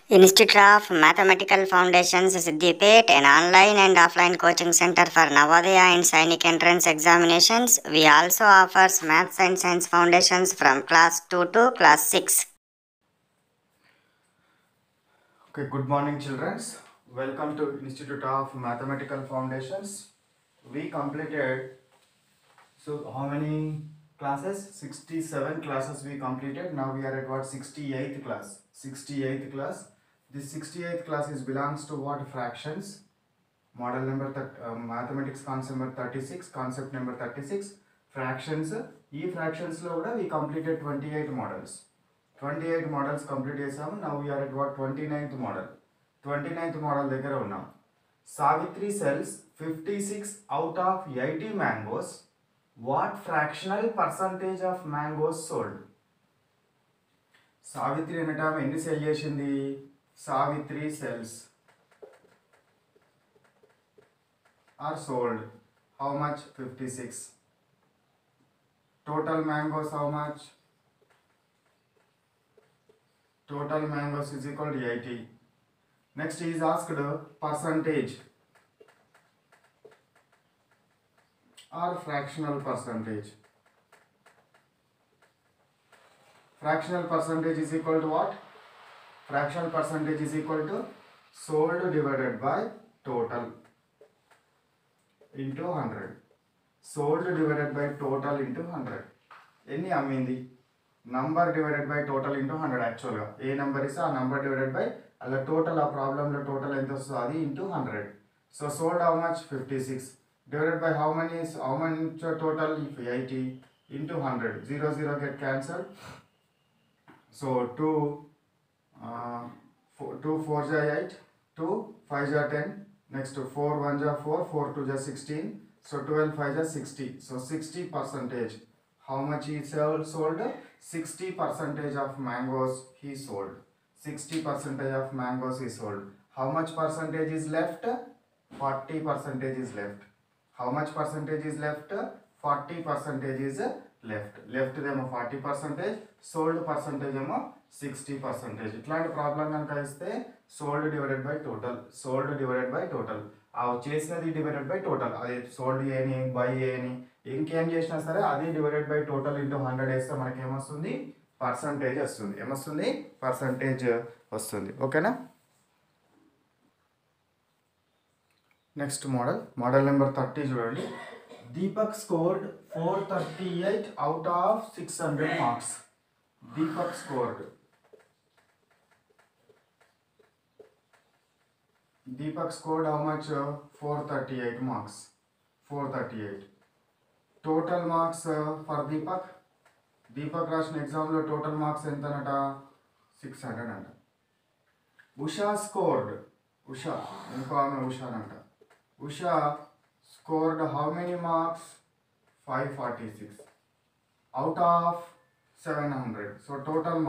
Institute of Mathematical Foundations Siddipet, an online and offline coaching center for Navodaya and Sainik entrance examinations. We also offers Maths and Science Foundations from class 2 to class 6. Okay, good morning children. Welcome to Institute of Mathematical Foundations. We completed, so how many classes? 67 classes we completed. Now we are at what? 68th class. 68th class. This 68th class is belongs to what? Fractions. Model number mathematics concept number 36, concept number 36. Fractions. ఈ fractions లో కూడా we completed 28 models. 28 models complete చేసాము. Now we are at what 29th model. 29th model దగ్గర ఉన్నాం. Savitri sells 56 out of 80 mangoes. What fractional percentage of mangoes sold? Savitri అనట ఎన్ని sell చేసింది? Savitri sells are sold how much? 56. Total mangoes how much? Total mangoes is equal to 80. Next he is asked percentage or fractional percentage. Fractional percentage is equal to what? Fractional percentage is equal to sold divided by total into 100. Sold divided by total into 100. Any అమ్మింది? Number divided by total into 100. యాక్చువల్గా ఏ number ఇస్తే ఆ number divided by అలా total, ఆ ప్రాబ్లంలో total ఎంత వస్తుందో అది into 100. So sold how much? 56 divided by how much total? 80 into 100. 0 0 get cancel. So 2 4 జా 8, 2 5 జా 10, నెక్స్ట్ 4 1 జా 4, 4 2 జా 16, సో 12 5 జా 60. So 60%. How much he sold? 60% of mangoes he sold. 60% of mangoes he sold. How much percentage is left? 40% is left. How much percentage is left? 40% is left. Left them 40%, sold percentage 60%. ఇట్లాంటి problem కనుక ఇస్తే sold divided by total, sold divided by total. ఆ చేసినది divided by total, అది sold ఏని by ఏని ఇంకేం చేసినా సరే అది డివైడెడ్ బై టోటల్ ఇంటూ 100 వేస్తే మనకి ఏమొస్తుంది? పర్సంటేజ్ వస్తుంది. ఏమొస్తుంది? పర్సంటేజ్ వస్తుంది. ఓకేనా? నెక్స్ట్ మోడల్ నెంబర్ 30 చూడండి. Deepak scored 438 out of 600 marks. Deepak scored how much? 438 marks. 438. Total marks for Deepak. Deepak రాసిన ఎగ్జామ్లో టోటల్ మార్క్స్ ఎంత అనట? 600 అంట. ఉషా స్కోర్డ్, ఉషా ఇంకో ఆమె ఉషా అంట. Usha scored how many marks? 546 out of 700. So total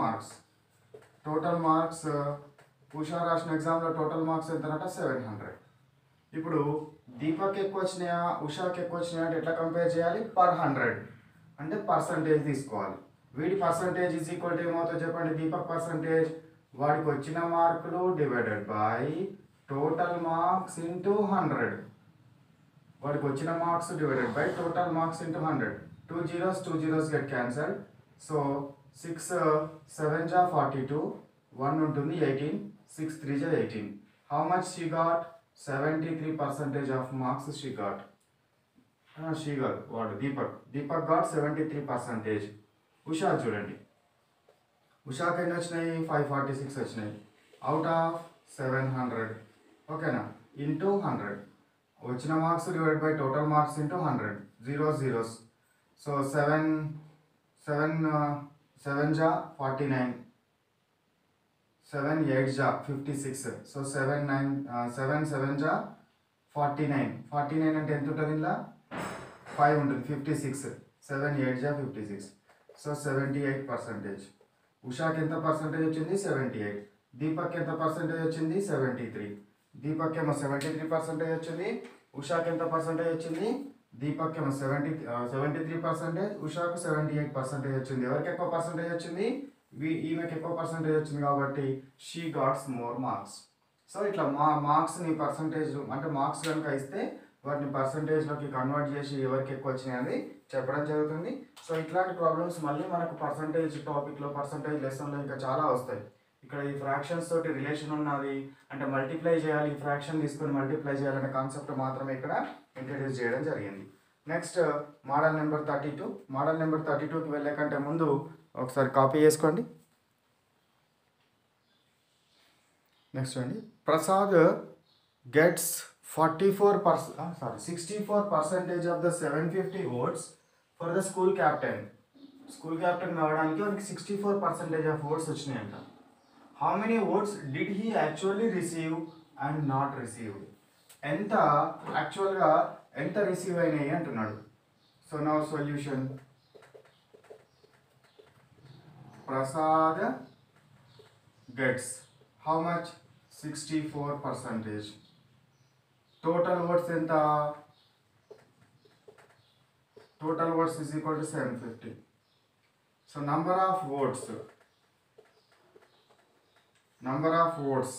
marks Usha రాసిన ఎగ్జామ్లో టోటల్ మార్క్స్ ఎంతనట? 700. ఇప్పుడు దీపక్ ఎక్కువ వచ్చినాయా ఉషాకి ఎక్కువ వచ్చినాయా అంటే ఎట్లా కంపేర్ చేయాలి? పర్ 100 అంటే పర్సంటేజ్ తీసుకోవాలి. వీడి పర్సంటేజ్ ఈజ్ ఈక్వల్ టు ఏమవుతుందో చెప్పండి? దీపక్ పర్సంటేజ్ వాడికి వచ్చిన మార్కులు divided by total marks into 100. వాడికి వచ్చిన marks divided by total marks into 100. 2 zeros get cancel. So 6 7 జా 42, 1 ఉంటుంది 18, 6 3 జా 18. How much she got? 73% of marks she got. వాడు దీపక్ గాట్ 73%. ఉషా చూడండి, ఉషాకి ఎన్ని వచ్చినాయి? 546 వచ్చినాయి అవుట్ ఆఫ్ 700. ఓకేనా? ఇంటూ 100. వచ్చిన marks divide by total marks into 100. 0 zeros. So 7 జా 49, 7 8 జా 56. సో 7 7 జా 49. 49 అంటే ఎంత ఉంటుంది? ఇలా 5 ఉంటుంది. 56. 7 8 జా 56. సో 78%. ఉషాకి ఎంత పర్సంటేజ్ వచ్చింది? 78. దీపక్ ఎంత పర్సంటేజ్ వచ్చింది? 73. దీపక్ ఏమో 73% వచ్చింది. ఉషాకి ఎంత పర్సంటేజ్ వచ్చింది? దీపక్ ఏమో 73%, ఉషాకు 78% వచ్చింది. ఎవరికి ఎక్కువ పర్సంటేజ్ వచ్చింది? ఈమెకి ఎక్కువ పర్సంటేజ్ వచ్చింది కాబట్టి she ghats more marks. So ఇట్లా మార్క్స్ని పర్సంటేజ్ అంటే మార్క్స్ కనుక ఇస్తే వాటిని పర్సంటేజ్లోకి కన్వర్ట్ చేసి ఎవరికి ఎక్కువ వచ్చినాయి అనేది చెప్పడం జరుగుతుంది. సో ఇట్లాంటి ప్రాబ్లమ్స్ మళ్ళీ మనకు పర్సంటేజ్ టాపిక్లో పర్సంటేజ్ లెసన్లో ఇంకా చాలా వస్తాయి. ఇక్కడ ఈ ఫ్రాక్షన్స్ తోటి రిలేషన్ ఉన్నది అంటే మల్టిప్లై చేయాలి, ఈ ఫ్రాక్షన్ తీసుకొని మల్టిప్లై చేయాలనే కాన్సెప్ట్ మాత్రమే ఇక్కడ ఇంట్రడ్యూస్ చేయడం జరిగింది. Next model number 32. Model number 32కి వెళ్ళే కంటే ముందు ఒకసారి కాపీ చేసుకోండి. నెక్స్ట్ అండి, Prasad gets 64% of the 750 votes for the school captain. School captain కావడానికి వానికి 64% ఆఫ్ ఓట్స్ వచ్చినాయంట. How many votes did he actually receive and not received? ఎంత యాక్చువల్గా ఎంత రిసీవ్ అయినాయి అంటున్నాడు. So now solution, Prasad gets how much 64%. Total votes ఎంత? Total votes is equal to 750. So number of votes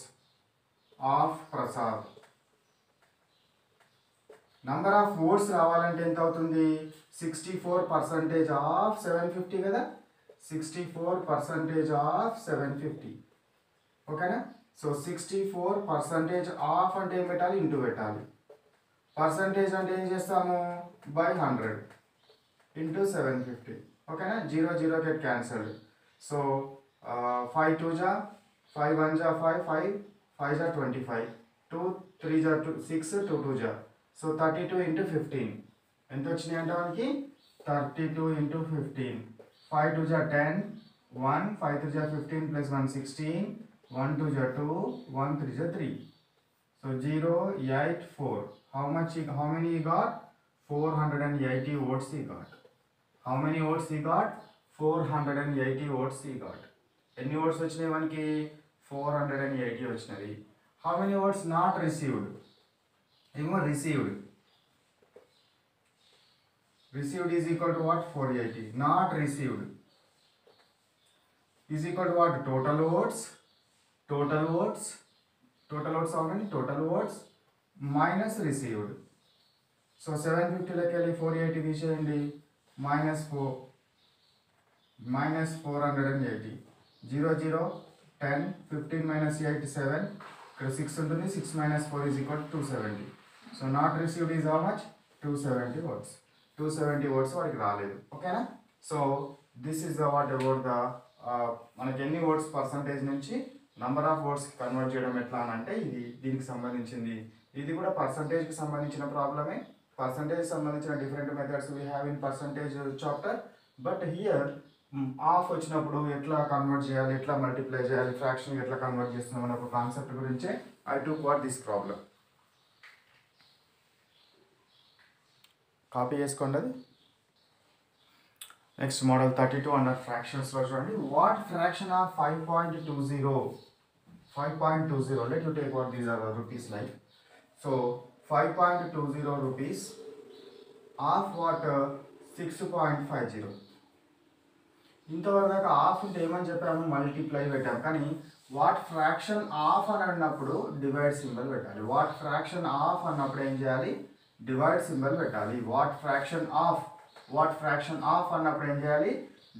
of Prasad. Number of votes రావాలంటే ఎంత అవుతుంది? 64% of 750 కదా, 64% ఆఫ్ 750. ఓకేనా? సో 64% ఆఫ్ అంటే ఏం పెట్టాలి? ఇంటూ పెట్టాలి. పర్సంటేజ్ అంటే ఏం చేస్తాము? By 100 into 750. ఓకేనా? 0 0 గెట్ క్యాన్సల్డ్. సో 5 2 జా 5 1 జా 5 5 5 జా 25 2 3 జా 6 2 2 జా. సో 32 ఇంటూ 15 ఎంత వచ్చినాయి అంటే మనకి? 32 ఇంటూ 15. 5 2 జా 10 1 5 3 జా 15 ప్లస్ 1 16 1 2 జా 2 1 3 జా 3. So 0 8 4. How many he got? 480 votes he got. How many votes he got? 480 votes he got. ఎన్ని ఓట్స్ వచ్చినాయి మనకి? 480 వచ్చినవి. How many votes not received? ఏమో received. Received is equal to what? 480. Not received is equal to what? Total votes how many? Total votes minus received. So 750 లకి వెళ్ళి 480 తీసేయండి. minus 480. 0 0 10 15 minus 8 7. ఇక్కడ 6 ఉంటుంది. 6 minus 4 is equal to 270. So not received is how much? 270 votes. 270 votes వాడికి రాలేదు. ఓకేనా? So this is what about the మనకి ఎన్ని ఓట్స్ పర్సంటేజ్ నుంచి నంబర్ ఆఫ్ ఓట్స్కి కన్వర్ట్ చేయడం ఎట్లా అని అంటే ఇది దీనికి సంబంధించింది. ఇది కూడా పర్సంటేజ్కి సంబంధించిన ప్రాబ్లమే. పర్సంటేజ్ సంబంధించిన different methods we have in percentage chapter. But here of వచ్చినప్పుడు ఎట్లా కన్వర్ట్ చేయాలి, ఎట్లా మల్టిప్లై చేయాలి, ఫ్రాక్షన్ ఎట్లా కన్వర్ట్ చేస్తున్నాం అనే ఒక కాన్సెప్ట్ గురించే I took what this problem. Copy చేసుకోండి అది. నెక్స్ట్ మోడల్ 32 అండర్ ఫ్రాక్షన్స్లో చూడండి. What fraction of 5.20? 5.20. Let you take what these are rupees like. So 5.20 rupees of what 6.50. ఇంతవరకు ఆఫ్ ఉంటే ఏమని చెప్పాము? మల్టిప్లై పెట్టాము. కానీ వాట్ ఫ్రాక్షన్ ఆఫ్ అని అన్నప్పుడు డివైడ్ సింబల్ పెట్టాలి. వాట్ ఫ్రాక్షన్ ఆఫ్ అన్నప్పుడు ఏం చేయాలి? డివైడ్ సింబల్ పెట్టాలి. వాట్ ఫ్రాక్షన్ ఆఫ్ అన్నప్పుడు ఏం చేయాలి?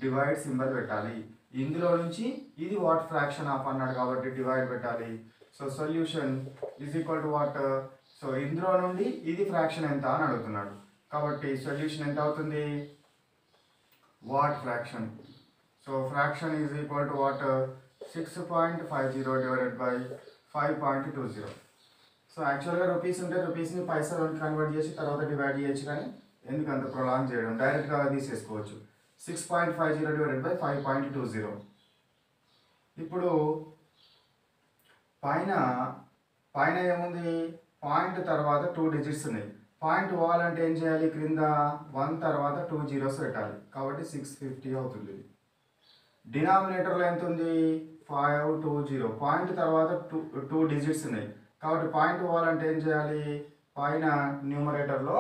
డివైడ్ సింబల్ పెట్టాలి. ఇందులో నుంచి ఇది వాట్ ఫ్రాక్షన్ ఆఫ్ అన్నాడు కాబట్టి డివైడ్ పెట్టాలి. So solution is equal to what? So ఇందులో నుండి ఇది ఫ్రాక్షన్ ఎంత అని అడుగుతున్నాడు కాబట్టి సొల్యూషన్ ఎంత అవుతుంది? What fraction. So fraction is equal to what? 6.50 divided by 5.20. So యాక్చువల్గా రూపీస్ ఉంటే రూపీస్ని పైసలోకి కన్వర్ట్ చేసి తర్వాత డివైడ్ చేయొచ్చు, కానీ ఎందుకు అంత ప్రొలాంగ్ చేయడం? డైరెక్ట్గా తీసేసుకోవచ్చు. 6.50 డివైడెడ్ బై 5.20. ఇప్పుడు పైన ఏముంది? పాయింట్ తర్వాత 2 digits ఉన్నాయి. పాయింట్ పోవాలంటే ఏం చేయాలి? క్రింద 1 తర్వాత 2 zeros పెట్టాలి కాబట్టి 650 అవుతుంది. డినామినేటర్లో ఎంత ఉంది? 520. పాయింట్ తర్వాత 2 digits ఉన్నాయి కాబట్టి పాయింట్ పోవాలంటే ఏం చేయాలి? పైన న్యూమరేటర్లో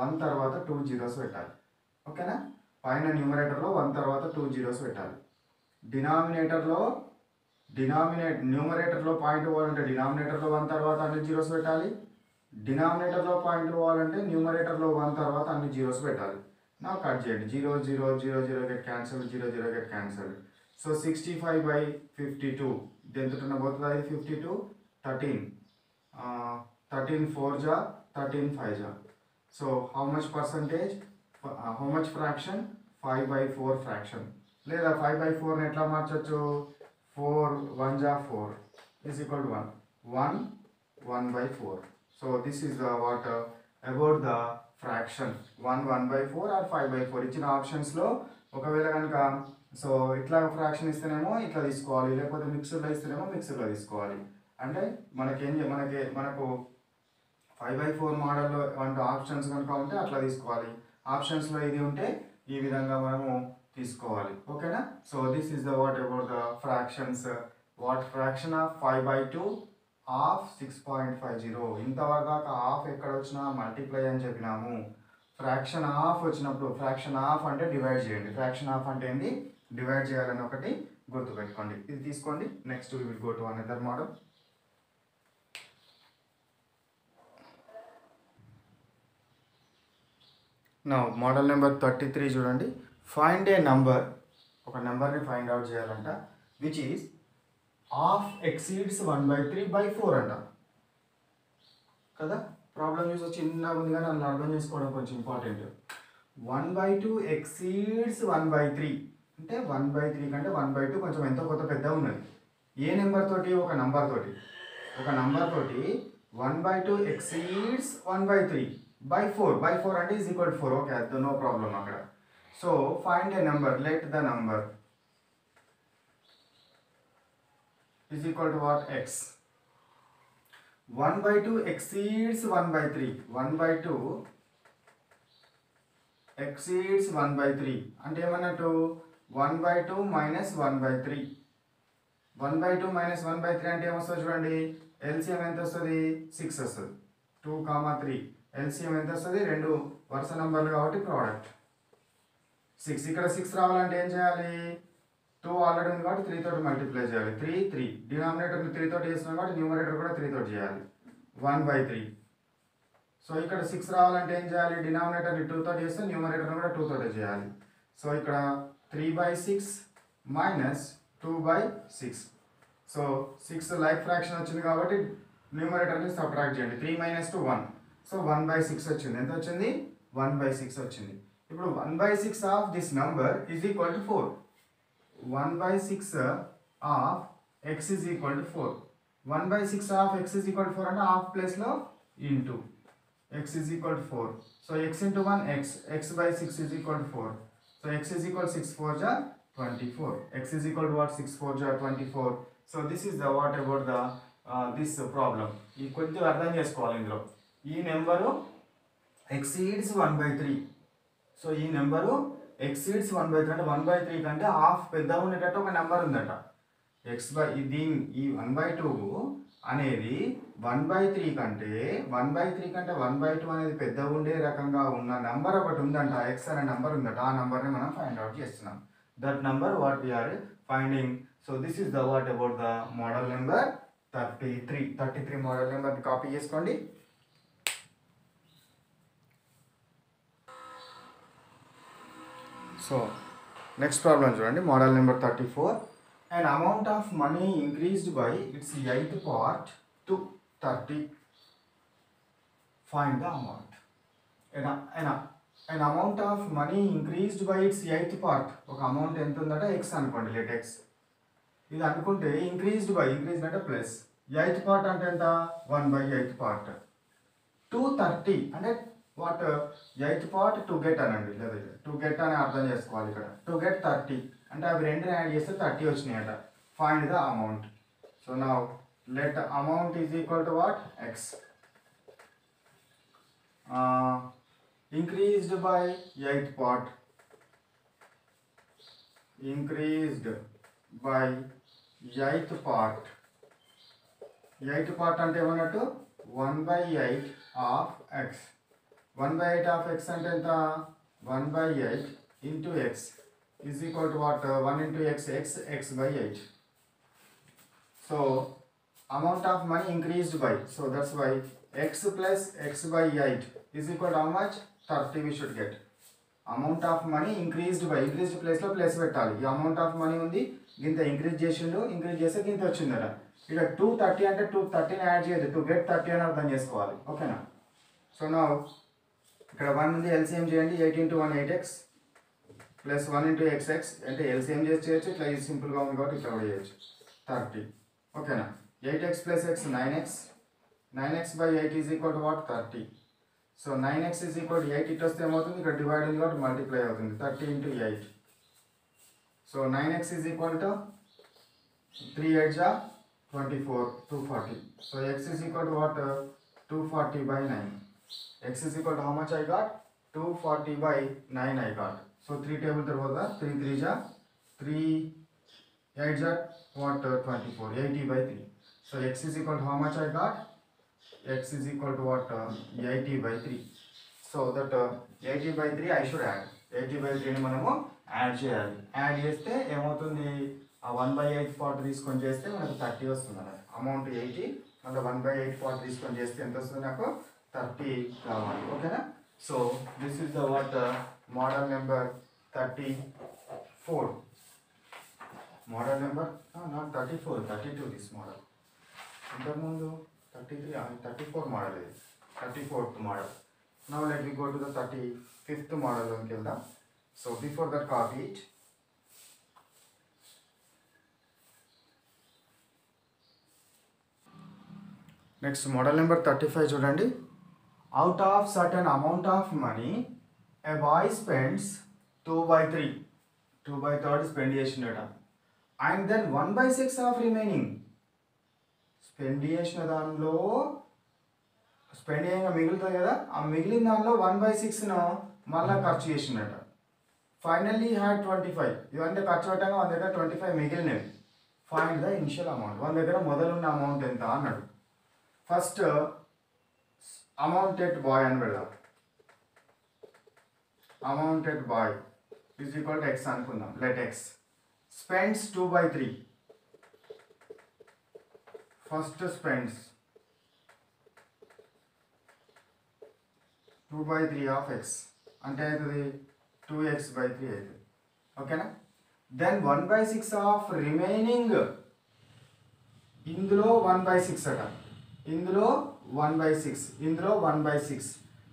1 తర్వాత 2 zeros పెట్టాలి. ఓకేనా? పైన న్యూమరేటర్లో 1 తర్వాత 2 zeros పెట్టాలి. డినామినేటర్లో న్యూమరేటర్లో పాయింట్ పోవాలంటే డినామినేటర్లో 1 తర్వాత అన్ని జీరోస్ పెట్టాలి. డినామినేటర్లో పాయింట్ పోవాలంటే న్యూమరేటర్లో 1 తర్వాత అన్ని జీరోస్ పెట్టాలి. నా కట్ చేయండి. 0 0 0 0 get cancelled, 0 0 get cancelled. So 65/52 దేంతో పోతుంది అది 52 13 13 4 జా 13 5 జా. So how much percentage, how much fraction, 5/4 fraction. లేదా 5/4 ఎట్లా మార్చొచ్చు, 4 1 జా 4 is equal to 1 1 1/4. So this is the what about the fraction 1 1/4 or 5/4. ఇచ్చిన ఆప్షన్స్లో ఒకవేళ కనుక సో ఇట్లా ఫ్రాక్షన్ ఇస్తేనేమో ఇట్లా తీసుకోవాలి, లేకపోతే మిక్సర్లో ఇస్తేనేమో మిక్సర్లో తీసుకోవాలి. అంటే మనకు 5/4 మోడల్లో వంటి ఆప్షన్స్ కనుక ఉంటే అట్లా తీసుకోవాలి. ఆప్షన్స్లో ఇది ఉంటే ఈ విధంగా మనము తీసుకోవాలి. ఓకేనా. So this is the what about the fractions. What fraction of 5/2 of 6.50. ఇంతవరకు దాకా హాఫ్ ఎక్కడ వచ్చినా మల్టిప్లై అని చెప్పినాము. ఫ్రాక్షన్ హాఫ్ వచ్చినప్పుడు ఫ్రాక్షన్ హాఫ్ అంటే డివైడ్ చేయండి. ఫ్రాక్షన్ హాఫ్ అంటే ఏంది, డివైడ్ చేయాలని ఒకటి గుర్తుపెట్టుకోండి. ఇది తీసుకోండి. Next we will go to another model. నా మోడల్ నెంబర్ 33 చూడండి. ఫైండ్ ఏ నంబర్, ఒక నెంబర్ని ఫైండ్ అవుట్ చేయాలంట, విచ్ ఈస్ హాఫ్ ఎక్సీడ్స్ 1/3/4 అంట కదా. ప్రాబ్లం చూసి చిన్నగా ఉంది కానీ అందులో అర్థం చేసుకోవడం కొంచెం ఇంపార్టెంట్. 1/2 ఎక్సీడ్స్ 1/3 అంటే 1/3 కంటే 1/2 కొంచెం ఎంతో కొంత పెద్దగా ఉన్నది. ఏ నెంబర్ తోటి, ఒక నంబర్ తోటి 1/2 ఎక్సీడ్స్ 1/3/4 అంటే ఈజ్ ఈక్వల్ టు 4. ఓకే, అది నో ప్రాబ్లం అక్కడ. So find a number, let the number is equal to what, x. 1/2 exceeds 1/3. 1/2 exceeds 1/3 అంటే ఏమన్నట్టు 1/2 minus 1/3. 1/2 minus 1/3 అంటే ఏమొస్తుంది చూడండి. ఎల్సిఎం ఎంత వస్తుంది, 6 వస్తుంది. 2, 3 ఎల్సిఎం ఎంత వస్తుంది, రెండు వరుస నంబర్లు కాబట్టి ప్రోడక్ట్ 6. ఇక్కడ 6 రావాలంటే ఏం చేయాలి, 2 ఆల్రెడీ ఉంది కాబట్టి 3 తోటి మల్టిప్లై చేయాలి. 3 3 డినామినేటర్ని 3 తోటి చేస్తున్నాం కాబట్టి న్యూమరేటర్ కూడా 3 తోటి చేయాలి. 1/3. సో ఇక్కడ 6 రావాలంటే ఏం చేయాలి, డినామినేటర్ని 2 తోటి చేస్తే న్యూమరేటర్ని కూడా 2 తోటి చేయాలి. సో ఇక్కడ 3/6 మైనస్ 2/6. సో 6 లైక్ ఫ్రాక్షన్ వచ్చింది కాబట్టి న్యూమరేటర్ని సబ్ట్రాక్ట్ చేయండి. 3 - 2 1. సో 1/6 వచ్చింది. ఎంత వచ్చింది, 1/6 వచ్చింది. ఇప్పుడు 1/6 of this number is equal to 4. 1/6 of x is equal to 4. 1/6 of x is equal to 4 అంటే హాఫ్ ప్లేస్లో into x is equal to 4. So x into 1 x. x/6 is equal to 4. So x is equal to 6 4 ja 24. x is equal to what, 6 4 ja 24. So this is the what about the this problem. ఈ కొద్దిగా అర్థం చేసుకోవాలి. ఇందులో ఈ number exceeds 1/3. So ఈ number exceeds 1/3 అంటే 1/3 కంటే half పెద్దగా ఉండేటట్టు ఒక నెంబర్ ఉందట. ఈ 1/2 అనేది 1/3 కంటే 1/2 అనేది పెద్దగా ఉండే రకంగా ఉన్న నెంబర్ ఒకటి ఉందంట. ఎక్స్ అనే నెంబర్ ఉందట. ఆ నెంబర్ని మనం ఫైండ్ అవుట్ చేస్తున్నాం. That number what we are finding. So this is the what about the model number 33 model నెంబర్ని కాపీ చేసుకోండి. సో నెక్స్ట్ ప్రాబ్లం చూడండి. Model number 34. An amount of money increased by its 8th part to 30. Find the amount. An amount of money increased by its 8th part. ఒక amount ఎంత ఉందట, X అనుకోండి, let X. ఇది అనుకుంటే increased అంటే plus 8th part అంటే ఎంత, 1/8th part. 230 అంటే what, 8th part to get అనండి, లేదా టు గెట్ అని అర్థం చేసుకోవాలి. ఇక్కడ టు గెట్ 30 అంటే అవి రెండు యాడ్ చేస్తే 30 వచ్చినాయట. Find the amount. So now let amount is equal to what, X. Increased by 8th part, increased by 8th part. 8th part అంటే ఏమన్నట్టు, 1/8 ఆఫ్ ఎక్స్. 1/8 ఆఫ్ ఎక్స్ అంటే ఎంత, 1/8 into X. is equal to what? 1 into x by 8. So amount of money increased by, so that's why x plus x by 8 is equal to how much? 30 we should get. Amount of money increased by, increased place లో plus పెట్టాలి. ఈ amount of money ఉంది, గింత increase చేసిండు, increase చేస్తే గింత వచ్చిందట. ఇక్కడ 230 అంటే 230 యాడ్ చేయదు, టు గెట్ 30 అని అర్థం చేసుకోవాలి. ఓకేనా? సో నా ఇక్కడ 1 ఉంది, ఎల్సిఎం చేయండి. 8 into 1 8x plus 1 into xx అంటే ఎల్సిఎం చేసి చేయొచ్చు, ఇట్లా ఇది సింపుల్గా ఉంది కాబట్టి ఇట్లా కూడా చేయొచ్చు. 30. ఓకేనా? 8x plus x 9x. 9x by 8 is equal to what? 30. So 9x is equal to 8. It వస్తే ఏమవుతుంది? ఇక్కడ డివైడ్ ఉంది కాబట్టి మల్టిప్లై అవుతుంది. 30 into 8. So 9x is equal to 3 8 are 24, 240. So x is equal to what? 240 by 9. X is equal to how much I got? 240 by 9 I got. So 3 table తర్వాత 3 3 are 3 8 are what? 24. 80 by 3. So x is equal to how much I got? X is equal to what? 80 by 3. So that 80 by 3 I should add. 80 by 3 ని మనము add చేయాలి. Add చేస్తే ఏమవుతుంది? ఆ 1/8 part తీసుకొని చేస్తే మనకు 30 వస్తుంది అన్నమాట. అమౌంట్ 80 మళ్ళీ 1/8 పార్ట్ తీసుకొని చేస్తే ఎంత వస్తుంది? నాకు 30 కావాలి. ఓకేనా? So this is the what model number 34. Model number not 34, 32 this model. ఇంతకుముందు 33, 34 మోడల్ ఇది, 34th model. Now let we go to the 35th మోడల్లోకి వెళ్దాం. So before that copy it. Next model number 35 చూడండి. Out of certain amount of money a boy spends 2/3, 2/3 spend చేసినట. And then 1/6 of remaining, spend చేసిన దానిలో spend చేయగా మిగులుతుంది కదా, ఆ మిగిలిన దానిలో 1/6ను మళ్ళీ ఖర్చు చేసినట. Finally had 25. ఇవంతా ఖర్చు పెట్టగా మన దగ్గర 25 మిగిలినవి. Find the initial amount. మన దగ్గర మొదలున్న అమౌంట్ ఎంత అన్నాడు. ఫస్ట్ అమౌంట్ ఎట్ బాయ్ అని పెడదాం. Amount at boy is equal to x అనుకుందాం. Let x spends 2/3. First spends 2/3 of X అంటే అవుతుంది 2x by 3 అవుతుంది. ఓకేనా? దెన్ 1/6 ఆఫ్ రిమైనింగ్, ఇందులో 1/6 అట, ఇందులో 1/6, ఇందులో 1/6.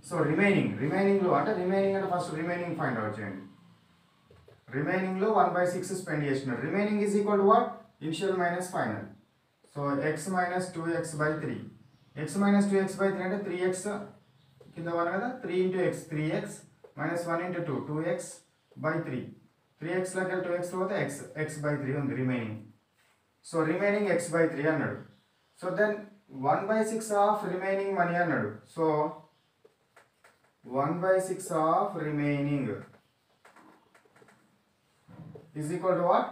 సో రిమైనింగ్లో అంటే రిమైనింగ్ అంటే ఫస్ట్ రిమైనింగ్ ఫైండ్ అవుట్ చేయండి. రిమైనింగ్లో 1/6 స్పెండ్ చేసినారు. Remaining is equal to what? Initial minus final. So x minus 2x by 3. x minus 2x by 3 అంటే 3x కింద 1 కదా, 3 into x 3x minus 1 into 2 2x by 3. 3x లోకి 2x పోతే x by 3 ఉంది remaining. So remaining x by 3 అన్నాడు. So then 1/6 of remaining money అన్నాడు. So 1/6 of remaining is equal to what?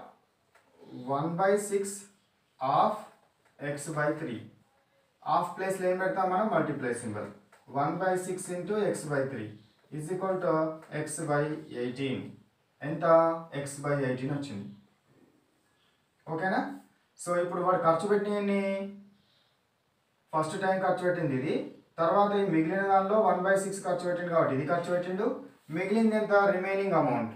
1/6 of x by 3. Of ప్లేస్లో ఏం పెడతాం మనం? Multiply symbol. 1/6 into x by 3 is equal to x by 18. ఎంత? x by 18 వచ్చింది. ఓకేనా? So ఇప్పుడు వాడు ఖర్చు పెట్టినవి ఫస్ట్ టైం ఖర్చు పెట్టింది ఇది, తర్వాత ఈ మిగిలిన దానిలో 1/6 ఖర్చు పెట్టిండు కాబట్టి ఇది ఖర్చు పెట్టిండు. మిగిలింది ఎంత? Remaining amount.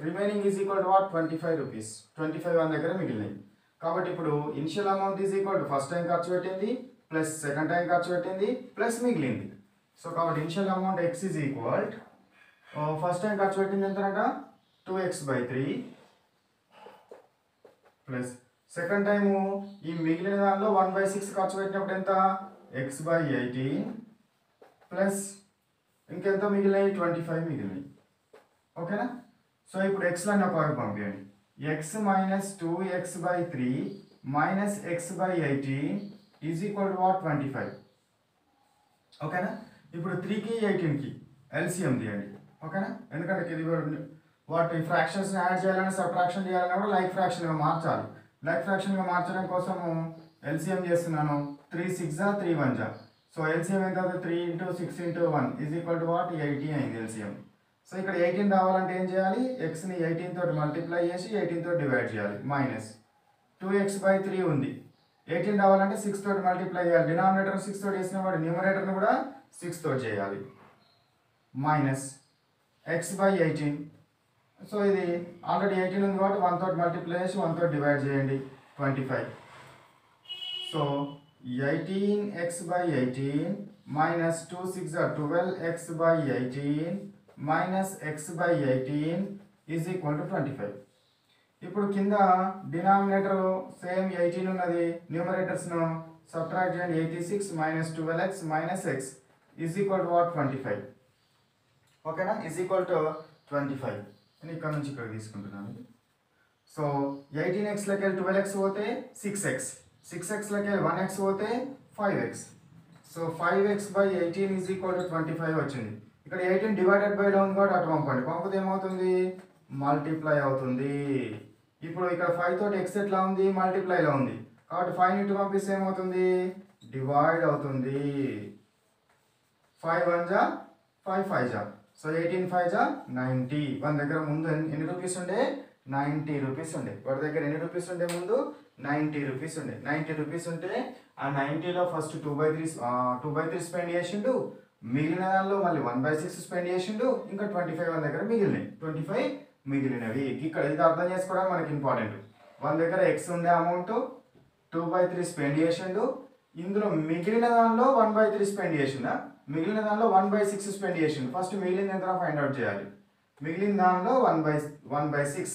Remaining is equal to what? 25 rupees. 25 మన దగ్గర మిగిలినాయి. కాబట్టి ఇప్పుడు initial amount is equal to first time ఖర్చు పెట్టింది ప్లస్ సెకండ్ టైం ఖర్చు పెట్టింది ప్లస్ మిగిలింది. సో కాబట్టి initial amount x is equal first time ఖర్చు పెట్టింది ఎంతనట? 2x by 3 plus second time ఈ మిగిలిన దానిలో 1/6 ఖర్చు పెట్టినప్పుడు ఎంత? x by 18 ప్లస్ ఇంకెంత మిగిలినాయి? 25 మిగిలినాయి. ఓకేనా? సో ఇప్పుడు ఎక్స్లన్నీ ఒక వైపు పంపించండి. x minus 2x by 3 minus x by 18 is equal to what? 25. ఓకేనా? ఇప్పుడు 3కి 18కి ఎల్సిఎం తీయండి. ఓకేనా? ఎందుకంటే ఇది వాటి ఫ్రాక్షన్స్ని యాడ్ చేయాలని సబ్ట్రాక్షన్ చేయాలన్నా కూడా లైక్ ఫ్రాక్షన్గా మార్చాలి. లైక్ ఫ్రాక్షన్గా మార్చడం కోసము ఎల్సిఎం చేస్తున్నాను. 3 6 3 1. సో ఎల్సిఎం ఎంత? 3 into 6 into 1 is equal to what? 80 అయింది ఎల్సిఎం. సో ఇక్కడ 18 రావాలంటే ఏం చేయాలి, ఎక్స్ని 18 తోటి మల్టిప్లై చేసి 18 తోటి డివైడ్ చేయాలి. మైనస్ 2x/3 ఉంది. 18 రావాలంటే 6 తోటి మల్టిప్లై చేయాలి. డినామినేటర్ 6 తోటి చేసిన వాడు న్యూమరేటర్ని కూడా 6 తోటి చేయాలి. Minus x/18. సో ఇది ఆల్రెడీ 18 ఉంది కాబట్టి 1 తోటి మల్టిప్లై చేసి 1 తోటి డివైడ్ చేయండి. 25. So 18x/18 minus 2 6 are 12x/18 minus x/18 is equal to 25. ఇప్పుడు కింద డినామినేటర్ సేమ్ 18 ఉన్నది, న్యూమరేటర్స్ను సబ్ట్రాక్ట్ చేయండి. 86 minus 12x minus x is equal to what? 25. ఓకేనా, is equal to 25. నేను ఇక్కడ నుంచి ఇక్కడ తీసుకుంటున్నాను. సో 18x లకి 12x పోతే 6x, 6x లకి 1x పోతే 5x. So 5x/18 is equal to 25 వచ్చింది. ఇక్కడ 18 డివైడెడ్ బై లో ఉంది కాబట్టి అటు పంపండి. పంపితే ఏమవుతుంది, మల్టిప్లై అవుతుంది. ఇప్పుడు ఇక్కడ 5 తోటి x ఎట్లా ఉంది, మల్టిప్లైలో ఉంది కాబట్టి 5 ఇటు పంపిస్తే ఏమవుతుంది, డివైడ్ అవుతుంది. 5 1 జా 5 5 జా. సో 18 5 జా 90. మన దగ్గర ముందు ఎన్ని రూపీస్ ఉండే, 90 రూపీస్ ఉండే. వాడి దగ్గర ఎన్ని రూపీస్ ఉండే, ముందు 90 రూపీస్ ఉండే. 90 రూపీస్ ఉంటే ఆ 90లో ఫస్ట్ 2/3 స్పెండ్ చేసిండు, మిగిలిన దానిలో మళ్ళీ 1/6 స్పెండ్ చేసిండు, ఇంకా 25 మన దగ్గర మిగిలినాయి. 25 మిగిలినవి ఇక్కడ ఇది అర్థం చేసుకోవడం మనకి ఇంపార్టెంట్. మన దగ్గర ఎక్స్ ఉండే అమౌంట్ 2/3 స్పెండ్ చేసిండు, ఇందులో మిగిలిన దానిలో 1/3 స్పెండ్ చేసిందా, మిగిలిన దానిలో 1/6 స్పెండ్ చేసిండు. ఫస్ట్ మిగిలిన ఎంత ఫైండ్ అవుట్ చేయాలి. మిగిలిన దానిలో 1/6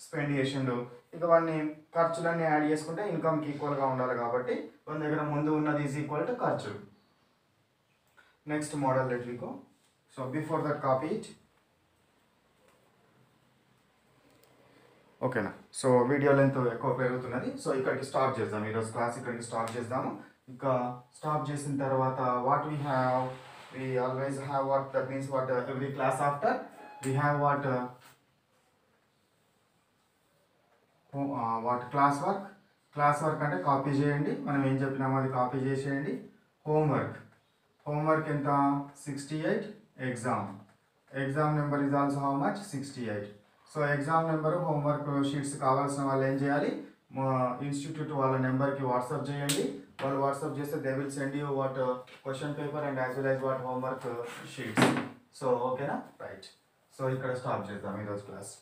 స్పెండ్ చేసిండు. ఇక వాడిని ఖర్చులన్నీ యాడ్ చేసుకుంటే ఇన్కమ్కి ఈక్వల్గా ఉండాలి కాబట్టి మన దగ్గర ముందు ఉన్నది ఈజ్ ఈక్వల్ టు ఖర్చు. Next model let we go. So before that copy it. ఓకేనా, సో వీడియో లెంత్ ఎక్కువ పెరుగుతున్నది. సో ఇక్కడికి స్టాప్ చేద్దాం, ఈరోజు క్లాస్ ఇక్కడికి స్టాప్ చేద్దాము. ఇంకా స్టాప్ చేసిన తర్వాత what we have, we always have what, that means what, every class after we have what class work అంటే కాపీ చేయండి. మనం ఏం చెప్పినామో అది కాపీ చేసేయండి. హోంవర్క్ ఎంత, 68. Exam number is also how much, 68. So exam number, homework sheets కావాల్సిన వాళ్ళు ఏం చేయాలి, ఇన్స్టిట్యూట్ వాళ్ళ నెంబర్కి వాట్సాప్ చేయండి. వాళ్ళు వాట్సాప్ చేస్తే they will send you what question paper and as well as what homework sheets. So ఓకేనా, రైట్. సో ఇక్కడ స్టాప్ చేద్దాం ఈరోజు క్లాస్.